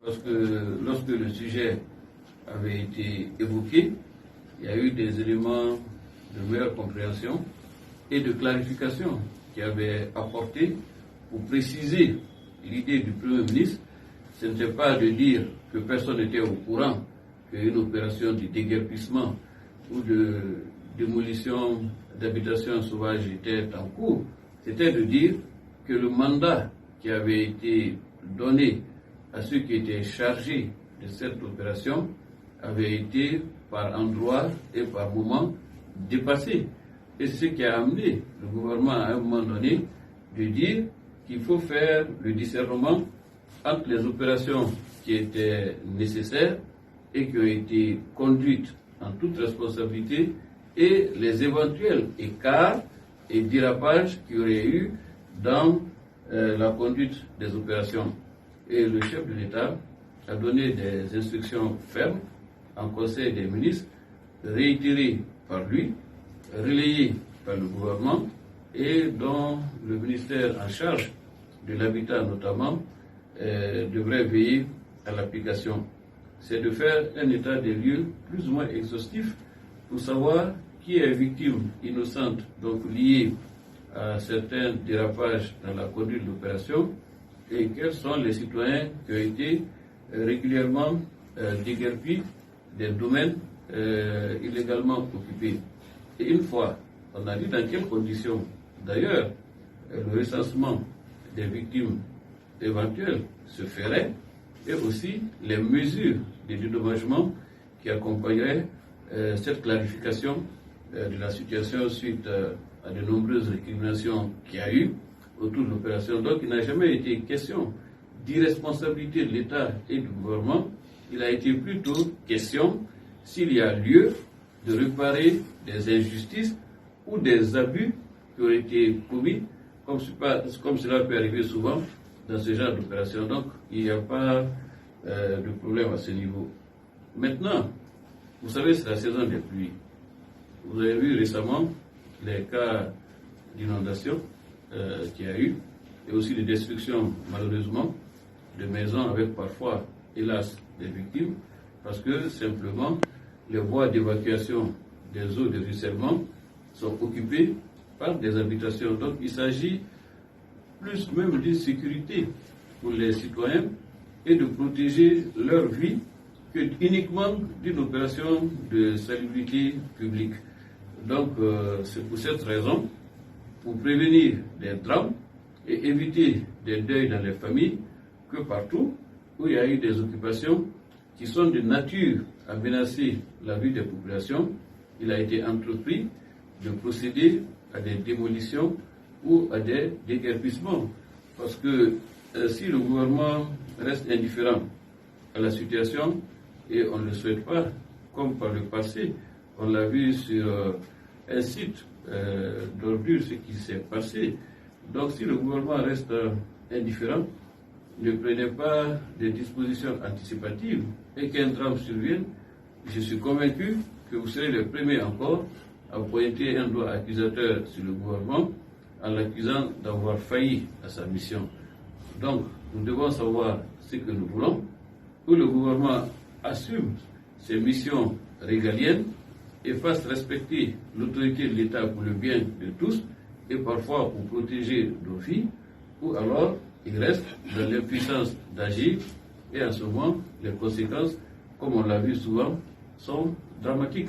Parce que lorsque le sujet avait été évoqué, il y a eu des éléments de meilleure compréhension et de clarification qui avaient apporté pour préciser l'idée du Premier ministre. Ce n'était pas de dire que personne n'était au courant qu'une opération de déguerpissement ou de démolition d'habitations sauvages était en cours. C'était de dire que le mandat qui avait été donné à ceux qui étaient chargés de cette opération avait été par endroits et par moments dépassé. Et c'est ce qui a amené le gouvernement à un moment donné de dire qu'il faut faire le discernement entre les opérations qui étaient nécessaires et qui ont été conduites en toute responsabilité et les éventuels écarts et dérapages qu'il y aurait eu dans la conduite des opérations. Et le chef de l'État a donné des instructions fermes en Conseil des ministres, réitérées par lui, relayées par le gouvernement et dont le ministère en charge de l'habitat notamment devrait veiller à l'application. C'est de faire un état des lieux plus ou moins exhaustif pour savoir qui est victime innocente, donc liée à certains dérapages dans la conduite de l'opération, et quels sont les citoyens qui ont été régulièrement déguerpis des domaines illégalement occupés. Et une fois, on a dit dans quelles conditions. D'ailleurs, le recensement des victimes éventuelles se ferait et aussi les mesures de dédommagement qui accompagneraient cette clarification de la situation suite à de nombreuses récriminations qu'il y a eu autour de l'opération. Donc il n'a jamais été question d'irresponsabilité de l'État et du gouvernement. Il a été plutôt question s'il y a lieu de réparer des injustices ou des abus qui auraient été commis, comme cela peut arriver souvent dans ce genre d'opération. Donc il n'y a pas de problème à ce niveau. Maintenant, vous savez, c'est la saison des pluies. Vous avez vu récemment les cas d'inondation qu'il y a eu, et aussi de destruction, malheureusement, de maisons avec parfois, hélas, des victimes, parce que simplement, les voies d'évacuation des eaux de ruissellement sont occupées par des habitations. Donc il s'agit plus même d'une sécurité pour les citoyens et de protéger leur vie que uniquement d'une opération de salubrité publique. Donc c'est pour cette raison, pour prévenir des drames et éviter des deuils dans les familles, que partout où il y a eu des occupations qui sont de nature à menacer la vie des populations, il a été entrepris de procéder à des démolitions ou à des déguerpissements. Parce que si le gouvernement reste indifférent à la situation, et on ne le souhaite pas, comme par le passé, on l'a vu sur un site d'ordure, ce qui s'est passé. Donc si le gouvernement reste indifférent, ne prenez pas des dispositions anticipatives et qu'un drame survienne, je suis convaincu que vous serez les premiers encore à pointer un doigt accusateur sur le gouvernement en l'accusant d'avoir failli à sa mission. Donc, nous devons savoir ce que nous voulons, que le gouvernement assume ses missions régaliennes et fasse respecter l'autorité de l'État pour le bien de tous et parfois pour protéger nos vies, ou alors il reste dans l'impuissance d'agir et en ce moment, les conséquences, comme on l'a vu souvent, sont dramatiques.